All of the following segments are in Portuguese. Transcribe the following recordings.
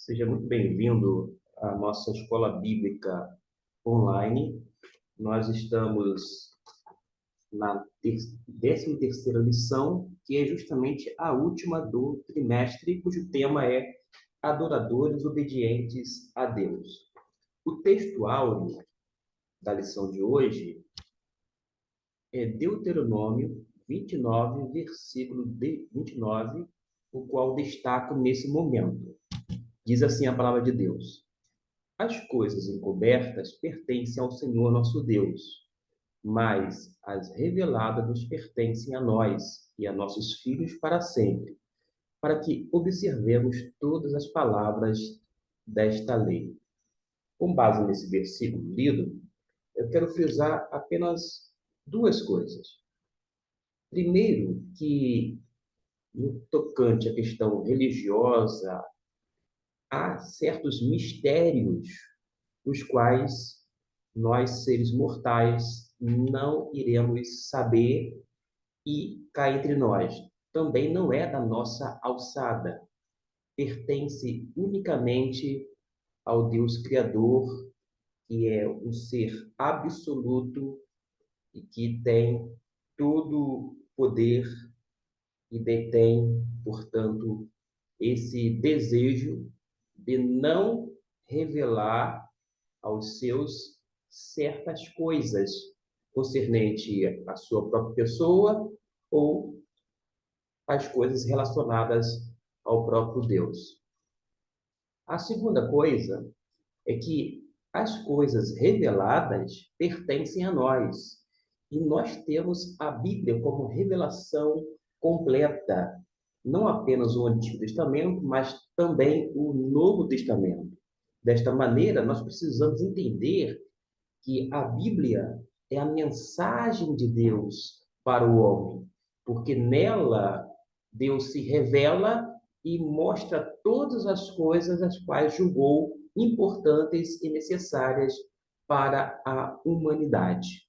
Seja muito bem-vindo à nossa escola bíblica online. Nós estamos na 13ª lição, que é justamente a última do trimestre, cujo tema é Adoradores Obedientes a Deus. O texto áureo da lição de hoje é Deuteronômio 29, versículo 29, o qual destaco nesse momento. Diz assim a palavra de Deus: As coisas encobertas pertencem ao Senhor nosso Deus, mas as reveladas nos pertencem a nós e a nossos filhos para sempre, para que observemos todas as palavras desta lei. Com base nesse versículo lido, eu quero frisar apenas duas coisas. Primeiro, que no tocante à questão religiosa, há certos mistérios os quais nós, seres mortais, não iremos saber e cá entre nós. Também não é da nossa alçada. Pertence unicamente ao Deus Criador, que é um ser absoluto e que tem todo poder e detém, portanto, esse desejo de não revelar aos seus certas coisas concernente à sua própria pessoa ou às coisas relacionadas ao próprio Deus. A segunda coisa é que as coisas reveladas pertencem a nós e nós temos a Bíblia como revelação completa, não apenas o Antigo Testamento, mas também o Novo Testamento. Desta maneira, nós precisamos entender que a Bíblia é a mensagem de Deus para o homem, porque nela Deus se revela e mostra todas as coisas as quais julgou importantes e necessárias para a humanidade.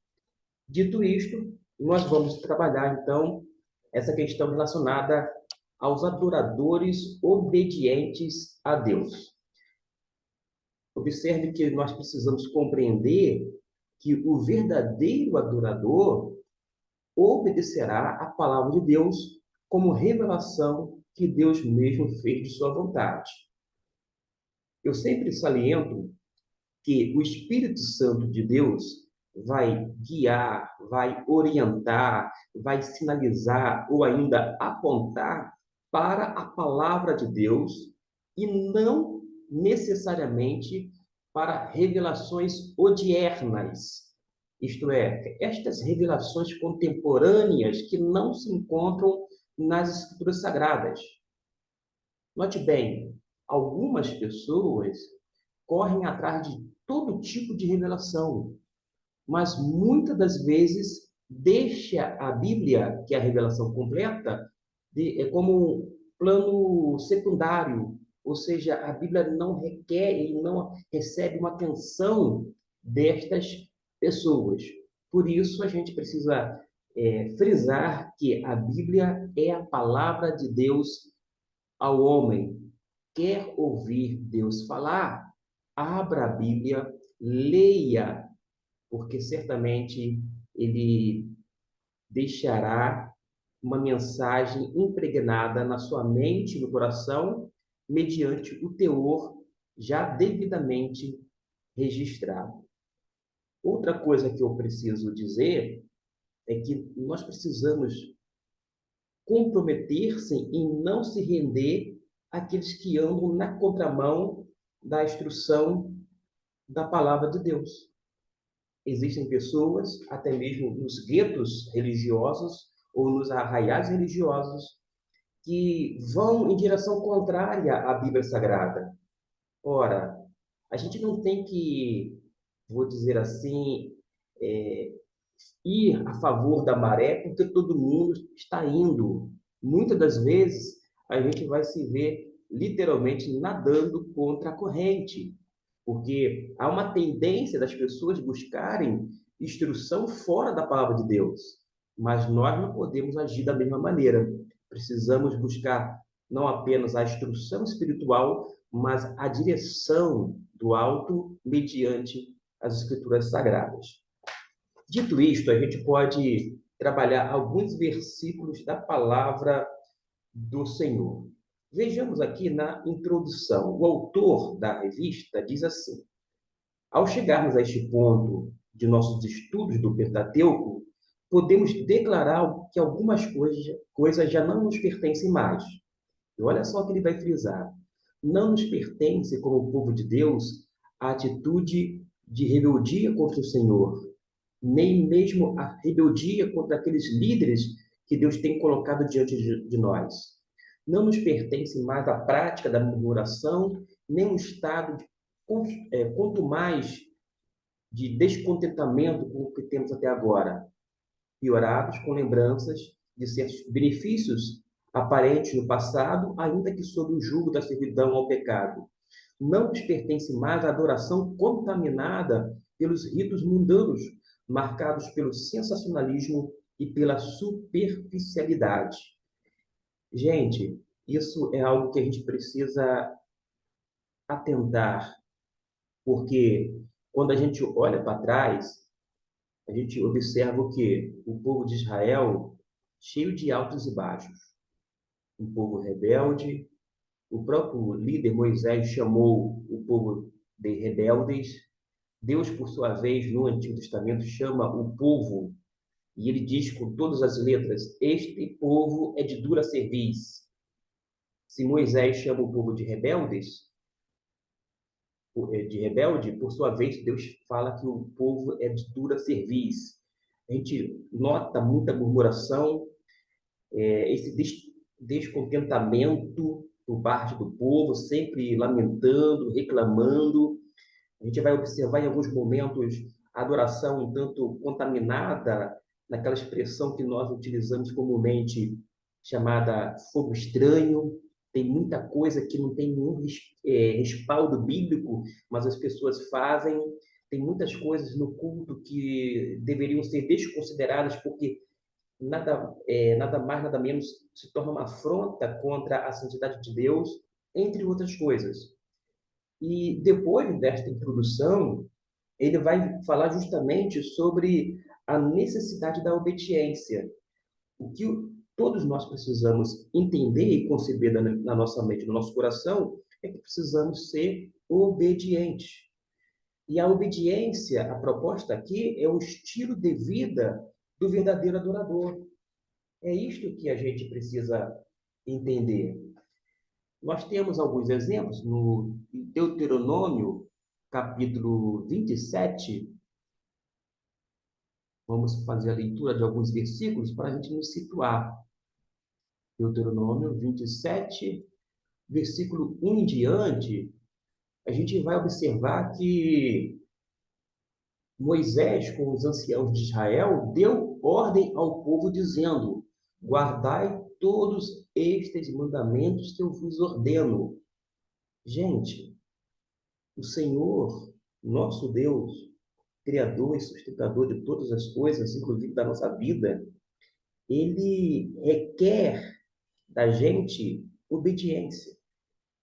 Dito isto, nós vamos trabalhar então essa questão relacionada aos adoradores obedientes a Deus. Observe que nós precisamos compreender que o verdadeiro adorador obedecerá à palavra de Deus como revelação que Deus mesmo fez de sua vontade. Eu sempre saliento que o Espírito Santo de Deus vai guiar, vai orientar, vai sinalizar ou ainda apontar para a palavra de Deus e não necessariamente para revelações odiernas, isto é, estas revelações contemporâneas que não se encontram nas Escrituras Sagradas. Note bem, algumas pessoas correm atrás de todo tipo de revelação, mas muitas das vezes deixa a Bíblia, que é a revelação completa, como um plano secundário, ou seja, a Bíblia não requer e não recebe uma atenção destas pessoas. Por isso, a gente precisa frisar que a Bíblia é a palavra de Deus ao homem. Quer ouvir Deus falar? Abra a Bíblia, leia, porque certamente ele deixará uma mensagem impregnada na sua mente e no coração, mediante o teor já devidamente registrado. Outra coisa que eu preciso dizer é que nós precisamos comprometer-se em não se render àqueles que andam na contramão da instrução da palavra de Deus. Existem pessoas, até mesmo nos guetos religiosos ou nos arraiais religiosos, que vão em direção contrária à Bíblia Sagrada. Ora, a gente não tem que, vou dizer assim, ir a favor da maré, porque todo mundo está indo. Muitas das vezes, a gente vai se ver literalmente nadando contra a corrente, porque há uma tendência das pessoas buscarem instrução fora da palavra de Deus, mas nós não podemos agir da mesma maneira. Precisamos buscar não apenas a instrução espiritual, mas a direção do alto mediante as Escrituras Sagradas. Dito isto, a gente pode trabalhar alguns versículos da palavra do Senhor. Vejamos aqui na introdução. O autor da revista diz assim: ao chegarmos a este ponto de nossos estudos do Pentateuco, podemos declarar que algumas coisas já não nos pertencem mais. E olha só o que ele vai frisar. Não nos pertence, como povo de Deus, a atitude de rebeldia contra o Senhor, nem mesmo a rebeldia contra aqueles líderes que Deus tem colocado diante de nós. Não nos pertence mais a prática da murmuração, nem um estado de, quanto mais de descontentamento com o que temos até agora, piorados com lembranças de certos benefícios aparentes no passado, ainda que sob o jugo da servidão ao pecado. Não nos pertence mais a adoração contaminada pelos ritos mundanos, marcados pelo sensacionalismo e pela superficialidade. Gente, isso é algo que a gente precisa atentar, porque quando a gente olha para trás, a gente observa o quê? O povo de Israel cheio de altos e baixos, um povo rebelde. O próprio líder Moisés chamou o povo de rebeldes. Deus, por sua vez, no Antigo Testamento, chama o povo, e ele diz com todas as letras: este povo é de dura cerviz. Se Moisés chama o povo de rebeldes, de rebelde, por sua vez, Deus fala que o povo é de dura cerviz. A gente nota muita murmuração, esse descontentamento por parte do povo, sempre lamentando, reclamando. A gente vai observar em alguns momentos a adoração um tanto contaminada naquela expressão que nós utilizamos comumente, chamada fogo estranho. Tem muita coisa que não tem nenhum respaldo bíblico, mas as pessoas fazem. Tem muitas coisas no culto que deveriam ser desconsideradas porque nada mais, nada menos se torna uma afronta contra a santidade de Deus, entre outras coisas. E depois desta introdução, ele vai falar justamente sobre a necessidade da obediência. O que todos nós precisamos entender e conceber na nossa mente, no nosso coração, é que precisamos ser obedientes. E a obediência, a proposta aqui, é o estilo de vida do verdadeiro adorador. É isto que a gente precisa entender. Nós temos alguns exemplos no Deuteronômio, capítulo 27. Vamos fazer a leitura de alguns versículos para a gente nos situar. Deuteronômio 27, versículo 1 em diante, a gente vai observar que Moisés, com os anciãos de Israel, deu ordem ao povo dizendo: guardai todos estes mandamentos que eu vos ordeno. Gente, o Senhor, nosso Deus, Criador e sustentador de todas as coisas, inclusive da nossa vida, ele requer da gente obediência.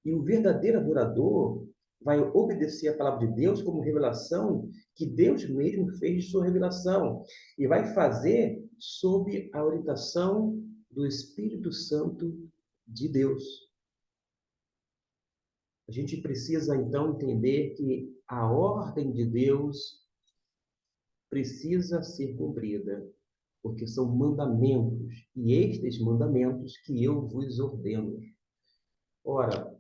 E o verdadeiro adorador vai obedecer a palavra de Deus como revelação que Deus mesmo fez de sua revelação e vai fazer sob a orientação do Espírito Santo de Deus. A gente precisa, então, entender que a ordem de Deus precisa ser cumprida, porque são mandamentos, e estes mandamentos que eu vos ordeno. Ora,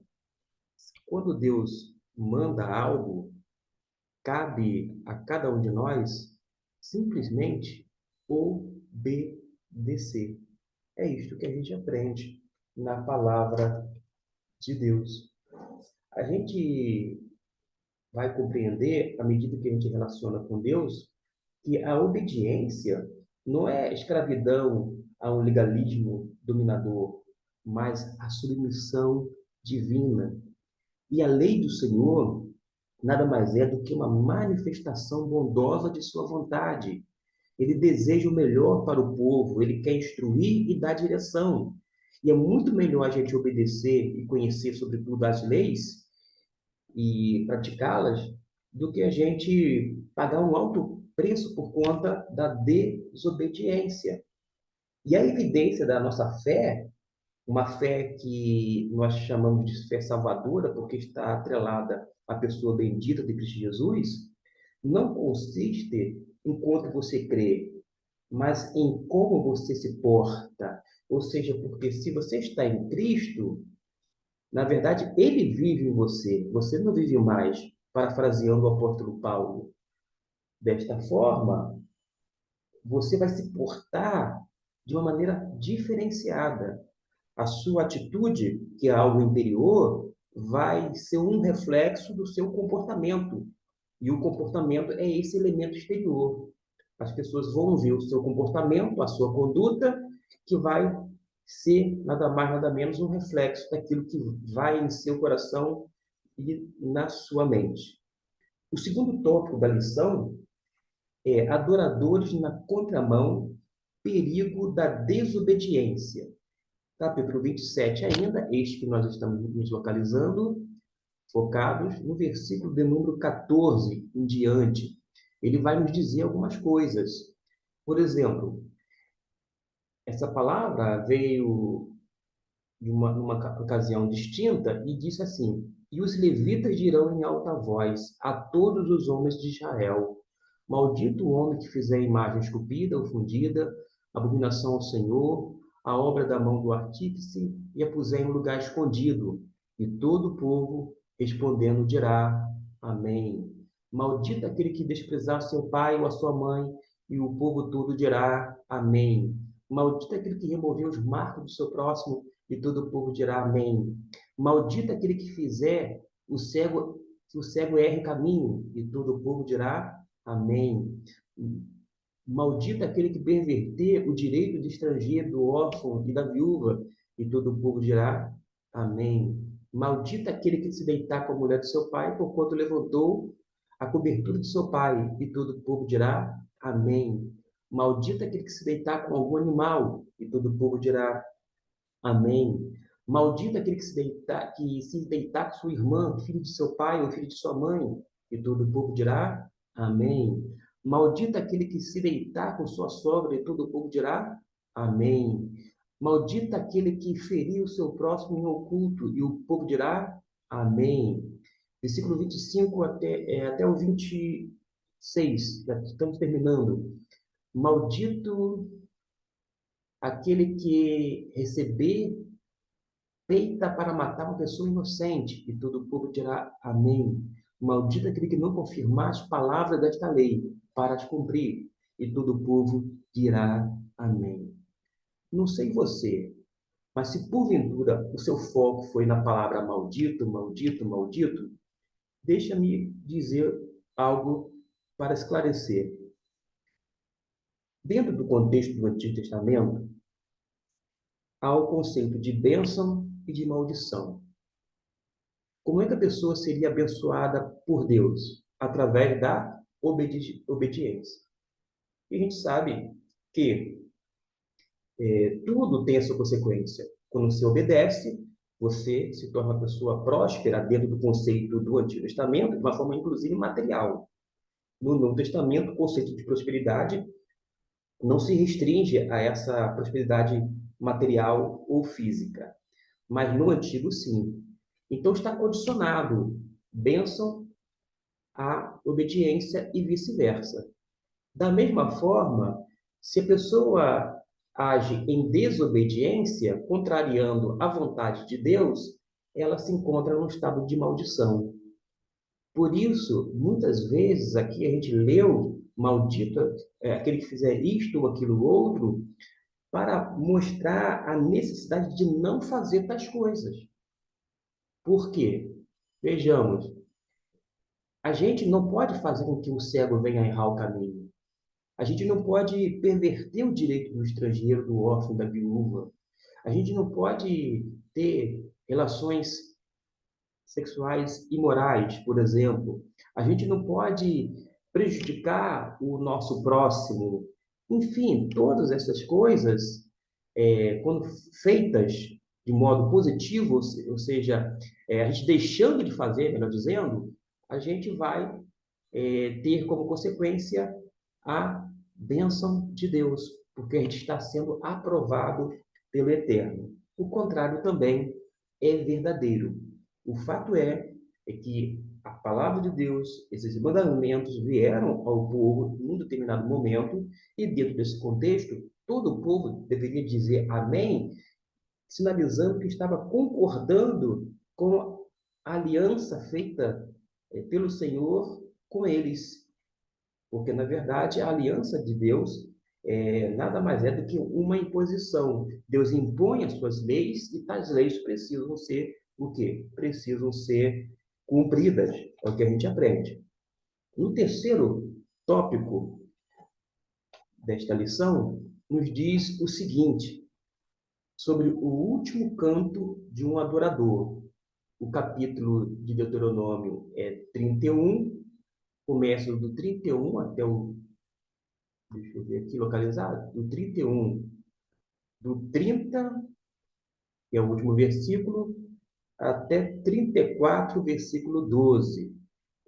quando Deus manda algo, cabe a cada um de nós simplesmente obedecer. É isto que a gente aprende na palavra de Deus. A gente vai compreender, à medida que a gente relaciona com Deus, que a obediência não é escravidão a um legalismo dominador, mas a submissão divina. E a lei do Senhor nada mais é do que uma manifestação bondosa de sua vontade. Ele deseja o melhor para o povo, ele quer instruir e dar direção. E é muito melhor a gente obedecer e conhecer, sobretudo, as leis, e praticá-las do que a gente pagar um alto preço por conta da desobediência. E a evidência da nossa fé, uma fé que nós chamamos de fé salvadora, porque está atrelada à pessoa bendita de Cristo Jesus, não consiste em quanto você crê, mas em como você se porta. Ou seja, porque se você está em Cristo, na verdade, ele vive em você, você não vive mais, parafraseando o apóstolo Paulo. Desta forma, você vai se portar de uma maneira diferenciada. A sua atitude, que é algo interior, vai ser um reflexo do seu comportamento. E o comportamento é esse elemento exterior. As pessoas vão ver o seu comportamento, a sua conduta, que vai ser nada mais, nada menos um reflexo daquilo que vai em seu coração e na sua mente. O segundo tópico da lição é adoradores na contramão, perigo da desobediência. Capítulo 27 ainda, este que nós estamos nos localizando, focados no versículo de número 14 em diante. Ele vai nos dizer algumas coisas. Por exemplo, essa palavra veio numa ocasião distinta e disse assim: E os levitas dirão em alta voz a todos os homens de Israel: Maldito o homem que fizer imagem esculpida ou fundida, abominação ao Senhor, a obra da mão do artífice, e a puser em um lugar escondido. E todo o povo, respondendo, dirá: Amém. Maldito aquele que desprezar seu pai ou a sua mãe, e o povo todo dirá: Amém. Maldito aquele que remover os marcos do seu próximo, e todo o povo dirá amém. Maldito aquele que fizer que o cego erre caminho, e todo o povo dirá amém. Maldito aquele que perverter o direito do estrangeiro, do órfão e da viúva, e todo o povo dirá amém. Maldito aquele que se deitar com a mulher do seu pai, porquanto levantou a cobertura de seu pai, e todo o povo dirá amém. Maldito aquele que se deitar com algum animal, e todo o povo dirá amém. Maldito aquele que se deitar com sua irmã, filho de seu pai ou filho de sua mãe, e todo o povo dirá amém. Maldito aquele que se deitar com sua sogra, e todo o povo dirá amém. Maldito aquele que ferir o seu próximo em oculto, e o povo dirá amém. Versículo 25 até o 26, já estamos terminando. Maldito aquele que receber feita para matar uma pessoa inocente, e todo o povo dirá amém. Maldito aquele que não confirmar as palavras desta lei para as cumprir, e todo o povo dirá amém. Não sei você, mas se porventura o seu foco foi na palavra maldito, maldito, maldito, deixa-me dizer algo para esclarecer. Dentro do contexto do Antigo Testamento, há o conceito de bênção e de maldição. Como é que a pessoa seria abençoada por Deus? Através da obediência. E a gente sabe que tudo tem a sua consequência. Quando você obedece, você se torna uma pessoa próspera dentro do conceito do Antigo Testamento, de uma forma inclusive material. No Novo Testamento, o conceito de prosperidade não se restringe a essa prosperidade material ou física, mas no Antigo, sim. Então está condicionado bênção à obediência e vice-versa. Da mesma forma, se a pessoa age em desobediência, contrariando a vontade de Deus, ela se encontra num estado de maldição. Por isso, muitas vezes aqui a gente leu maldito aquele que fizer isto ou aquilo outro, para mostrar a necessidade de não fazer tais coisas. Por quê? Vejamos, a gente não pode fazer com que o cego venha errar o caminho. A gente não pode perverter o direito do estrangeiro, do órfão, da viúva. A gente não pode ter relações sexuais imorais, por exemplo. A gente não pode prejudicar o nosso próximo. Enfim, todas essas coisas, quando feitas de modo positivo, ou seja, a gente deixando de fazer, melhor dizendo, a gente vai ter como consequência a bênção de Deus, porque a gente está sendo aprovado pelo Eterno. O contrário também é verdadeiro. O fato é que a palavra de Deus, esses mandamentos vieram ao povo em um determinado momento, e dentro desse contexto, todo o povo deveria dizer amém, sinalizando que estava concordando com a aliança feita pelo Senhor com eles. Porque, na verdade, a aliança de Deus nada mais é do que uma imposição. Deus impõe as suas leis e tais leis precisam ser o quê? Precisam ser cumpridas. É o que a gente aprende. No terceiro tópico desta lição, nos diz o seguinte, sobre o último canto de um adorador. O capítulo de Deuteronômio é 31, começa do 31 até o, deixa eu ver aqui, localizado, do 31, do 30, que é o último versículo, até 34, versículo 12.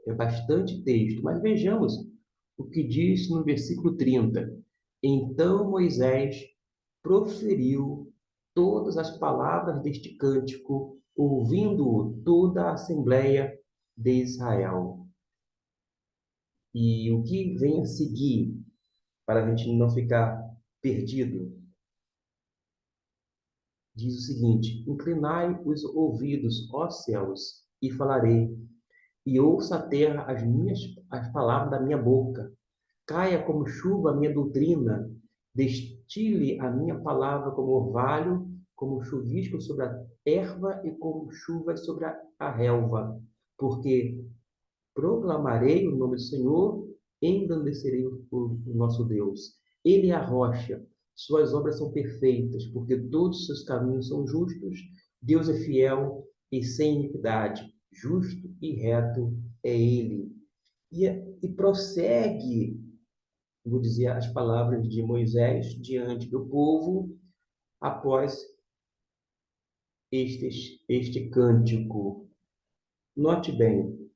É bastante texto, mas vejamos o que diz no versículo 30. Então Moisés proferiu todas as palavras deste cântico, ouvindo toda a Assembleia de Israel. E o que vem a seguir, para a gente não ficar perdido, diz o seguinte: inclinai os ouvidos, ó céus, e falarei, e ouça a terra as palavras da minha boca. Caia como chuva a minha doutrina, destile a minha palavra como orvalho, como chuvisco sobre a erva e como chuva sobre a relva. Porque proclamarei o nome do Senhor, engrandecerei o nosso Deus. Ele é a rocha, suas obras são perfeitas, porque todos os seus caminhos são justos. Deus é fiel e sem iniquidade, justo e reto é ele. E prossegue, vou dizer, as palavras de Moisés diante do povo após este cântico. Note bem,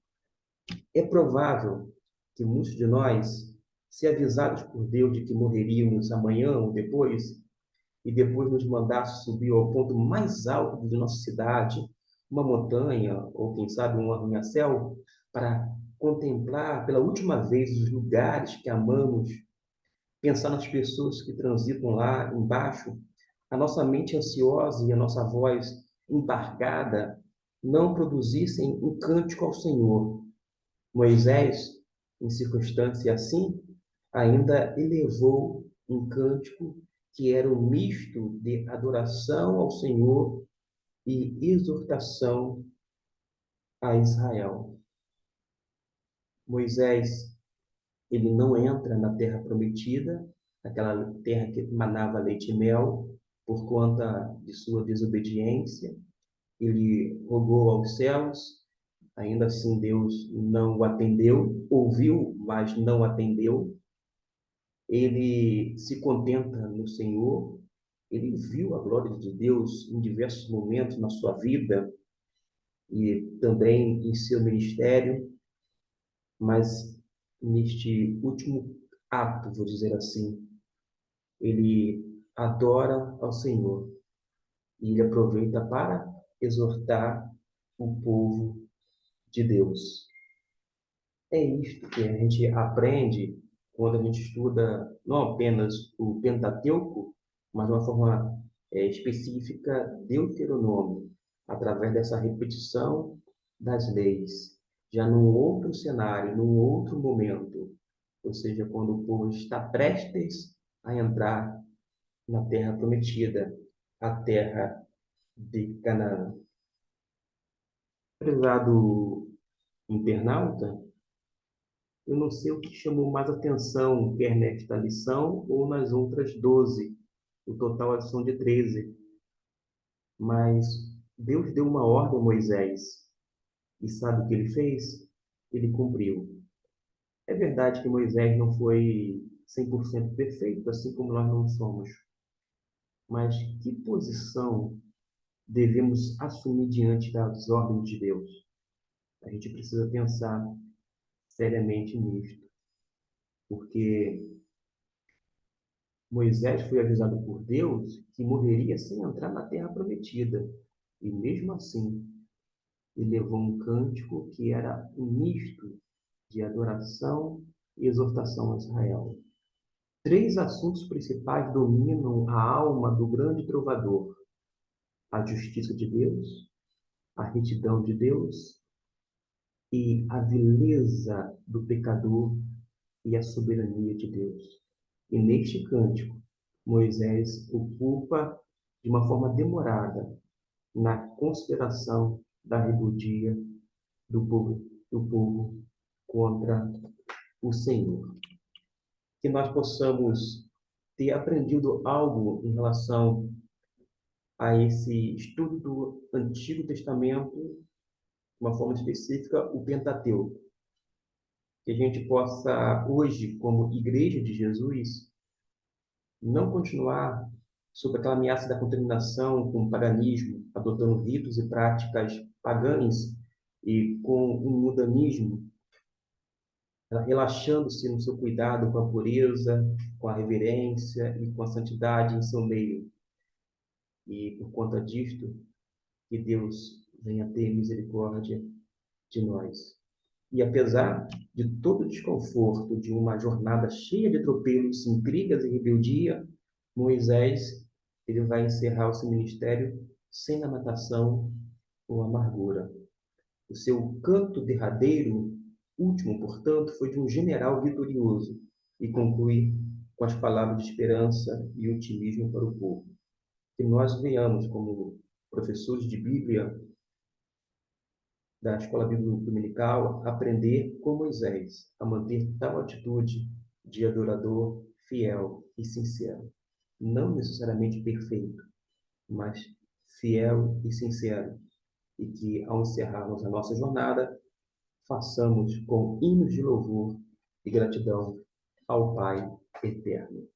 é provável que muitos de nós, se avisados por Deus de que morreríamos amanhã ou depois, e depois nos mandasse subir ao ponto mais alto de nossa cidade, uma montanha, ou quem sabe um arranha-céu, para contemplar pela última vez os lugares que amamos, pensar nas pessoas que transitam lá embaixo, a nossa mente ansiosa e a nossa voz embargada não produzissem um cântico ao Senhor. Moisés, em circunstância assim, ainda elevou um cântico que era um misto de adoração ao Senhor e exortação a Israel. Moisés, ele não entra na terra prometida, aquela terra que manava leite e mel, por conta de sua desobediência. Ele rogou aos céus, ainda assim Deus não o atendeu, ouviu, mas não atendeu. Ele se contenta no Senhor, ele viu a glória de Deus em diversos momentos na sua vida e também em seu ministério, mas neste último ato, vou dizer assim, ele adora ao Senhor e ele aproveita para exortar o povo de Deus. É isto que a gente aprende quando a gente estuda não apenas o Pentateuco, mas de uma forma específica Deuteronômio, através dessa repetição das leis, já num outro cenário, num outro momento, ou seja, quando o povo está prestes a entrar na terra prometida, a terra de Canaã. Prezado internauta, eu não sei o que chamou mais atenção, quer nesta lição ou nas outras 12. O total são de 13. Mas Deus deu uma ordem a Moisés. E sabe o que ele fez? Ele cumpriu. É verdade que Moisés não foi 100% perfeito, assim como nós não somos. Mas que posição devemos assumir diante das ordens de Deus. A gente precisa pensar seriamente nisto, porque Moisés foi avisado por Deus que morreria sem entrar na terra prometida. E mesmo assim, ele levou um cântico que era um misto de adoração e exortação a Israel. Três assuntos principais dominam a alma do grande trovador: a justiça de Deus, a retidão de Deus e a vileza do pecador e a soberania de Deus. E neste cântico, Moisés ocupa de uma forma demorada na consideração da rebeldia do povo contra o Senhor. Que nós possamos ter aprendido algo em relação a esse estudo do Antigo Testamento, de uma forma específica, o Pentateuco. Que a gente possa, hoje, como Igreja de Jesus, não continuar sob aquela ameaça da contaminação com o paganismo, adotando ritos e práticas pagãs e com o mundanismo, relaxando-se no seu cuidado com a pureza, com a reverência e com a santidade em seu meio. E por conta disto, que Deus venha ter misericórdia de nós. E apesar de todo o desconforto de uma jornada cheia de tropeços, intrigas e rebeldia, Moisés ele vai encerrar o seu ministério sem lamentação ou amargura. O seu canto derradeiro, último, portanto, foi de um general vitorioso e conclui com as palavras de esperança e otimismo para o povo. Que nós venhamos, como professores de Bíblia da Escola Bíblica Dominical, aprender com Moisés a manter tal atitude de adorador fiel e sincero. Não necessariamente perfeito, mas fiel e sincero. E que, ao encerrarmos a nossa jornada, façamos com hinos de louvor e gratidão ao Pai eterno.